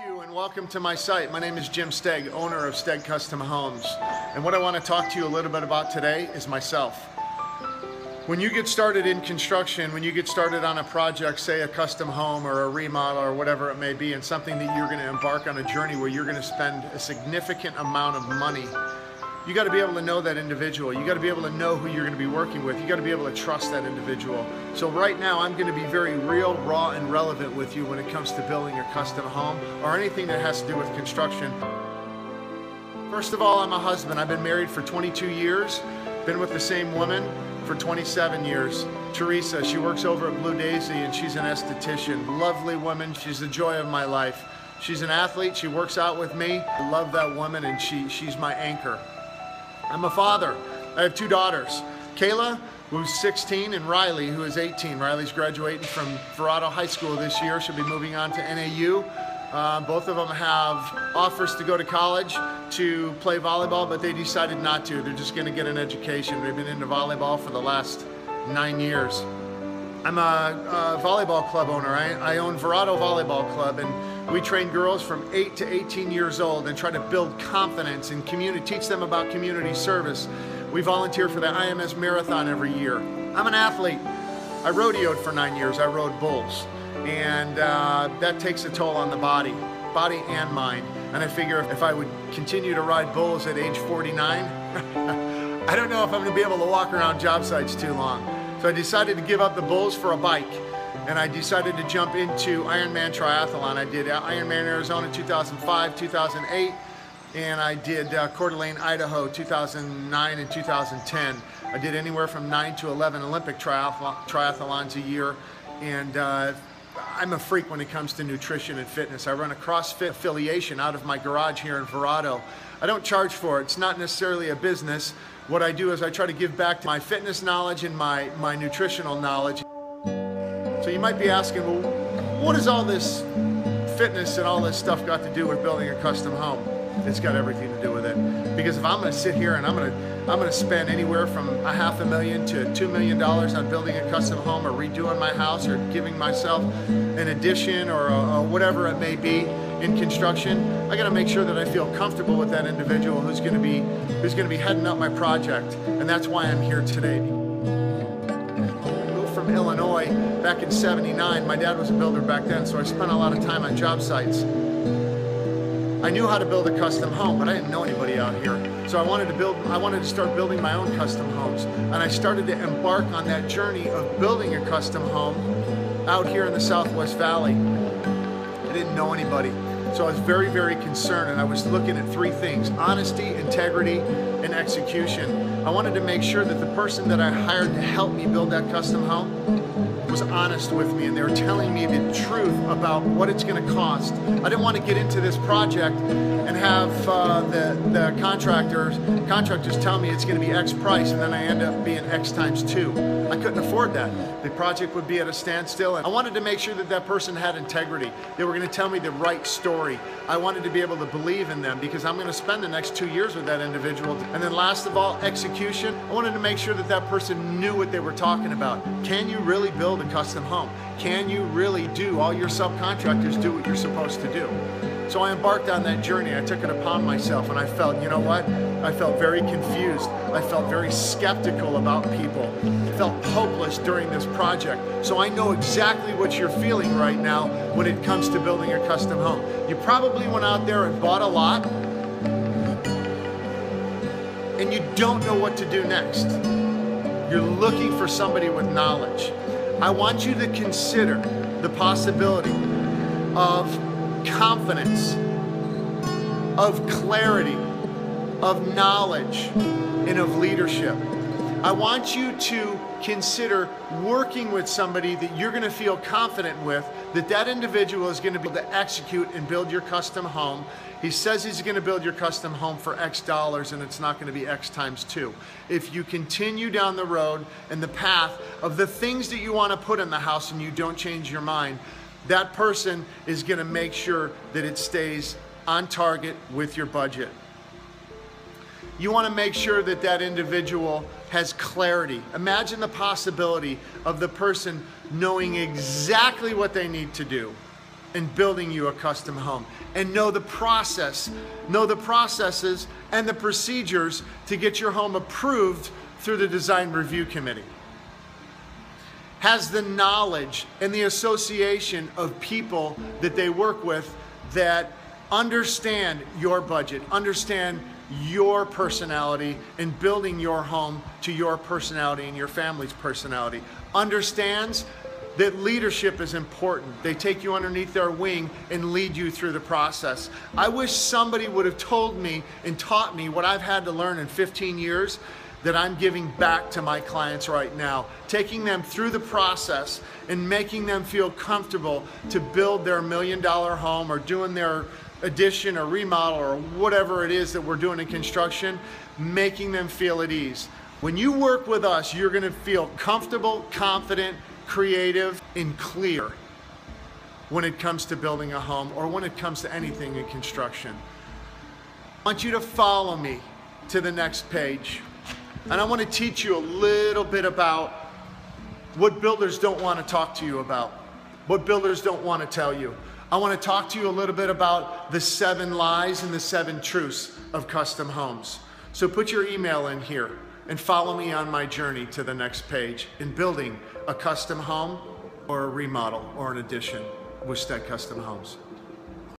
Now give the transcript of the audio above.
you and welcome to my site. My name is Jim Stegg, owner of Stegg Custom Homes. And what I want to talk to you a little bit about today is myself. When you get started in construction, when you get started on a project, say a custom home or a remodel or whatever it may be, and something that you're going to embark on a journey where you're going to spend a significant amount of money, you got to be able to know that individual. You got to be able to know who you're going to be working with. You got to be able to trust that individual. So right now I'm going to be very real, raw, and relevant with you when it comes to building a custom home or anything that has to do with construction. First of all, I'm a husband. I've been married for 22 years, been with the same woman for 27 years. Teresa, she works over at Blue Daisy and she's an esthetician. Lovely woman, she's the joy of my life. She's an athlete, she works out with me. I love that woman and she's my anchor. I'm a father. I have two daughters, Kayla, who's 16, and Riley, who is 18. Riley's graduating from Verrado High School this year. She'll be moving on to NAU. Both of them have offers to go to college to play volleyball, but they decided not to. They're just going to get an education. They've been into volleyball for the last 9 years. I'm a volleyball club owner. I own Verrado Volleyball Club, and we train girls from 8 to 18 years old and try to build confidence and teach them about community service. We volunteer for the IMS Marathon every year. I'm an athlete. I rodeoed for 9 years. I rode bulls, and that takes a toll on the body and mind. And I figure if I would continue to ride bulls at age 49, I don't know if I'm going to be able to walk around job sites too long. So I decided to give up the bulls for a bike, and I decided to jump into Ironman Triathlon. I did Ironman Arizona 2005, 2008, and I did Coeur d'Alene, Idaho 2009 and 2010. I did anywhere from 9 to 11 Olympic triathlons a year, and I'm a freak when it comes to nutrition and fitness. I run a CrossFit affiliation out of my garage here in Verrado. I don't charge for it. It's not necessarily a business. What I do is I try to give back to my fitness knowledge and my nutritional knowledge. So you might be asking, well, what does all this fitness and all this stuff got to do with building a custom home? It's got everything to do with it. Because if I'm going to sit here and I'm going to spend anywhere from $500,000 to $2 million on building a custom home or redoing my house or giving myself an addition or whatever it may be in construction, I got to make sure that I feel comfortable with that individual who's going to be heading up my project, and that's why I'm here today. I moved from Illinois back in '79. My dad was a builder back then, so I spent a lot of time on job sites. I knew how to build a custom home, but I didn't know anybody out here. So I wanted to start building my own custom homes, and I started to embark on that journey of building a custom home out here in the Southwest Valley. I didn't know anybody. So I was very, very concerned, and I was looking at three things: honesty, integrity, and execution. I wanted to make sure that the person that I hired to help me build that custom home was honest with me, and they were telling me the truth about what it's going to cost. I didn't want to get into this project and have the contractors tell me it's going to be X price, and then I end up being X times 2. I couldn't afford that. The project would be at a standstill, and I wanted to make sure that that person had integrity. They were going to tell me the right story. I wanted to be able to believe in them because I'm going to spend the next 2 years with that individual. And then last of all, execution. I wanted to make sure that that person knew what they were talking about. Can you really build a custom home? Can you really do all your subcontractors do what you're supposed to do? So I embarked on that journey. I took it upon myself, and I felt, you know what? I felt very confused. I felt very skeptical about people. I felt hopeless during this project. So I know exactly what you're feeling right now when it comes to building a custom home. You probably went out there and bought a lot, and you don't know what to do next. You're looking for somebody with knowledge. I want you to consider the possibility of confidence, of clarity, of knowledge, and of leadership. I want you to consider working with somebody that you're going to feel confident with, that individual is going to be able to execute and build your custom home. He says he's going to build your custom home for X dollars, and it's not going to be X times 2. If you continue down the road and the path of the things that you want to put in the house and you don't change your mind, that person is going to make sure that it stays on target with your budget. You want to make sure that that individual has clarity. Imagine the possibility of the person knowing exactly what they need to do, in building you a custom home, and know the processes and the procedures to get your home approved through the design review committee. Has the knowledge and the association of people that they work with that understand your budget, understand your personality, and building your home to your personality and your family's personality. Understands that leadership is important. They take you underneath their wing and lead you through the process. I wish somebody would have told me and taught me what I've had to learn in 15 years that I'm giving back to my clients right now, taking them through the process and making them feel comfortable to build their $1 million home or doing their addition or remodel or whatever it is that we're doing in construction, making them feel at ease. When you work with us, you're gonna feel comfortable, confident, creative, and clear when it comes to building a home or when it comes to anything in construction. I want you to follow me to the next page. And I want to teach you a little bit about what builders don't want to talk to you about, what builders don't want to tell you. I want to talk to you a little bit about the 7 lies and the 7 truths of custom homes. So put your email in here and follow me on my journey to the next page in building a custom home or a remodel or an addition with Steg Custom Homes.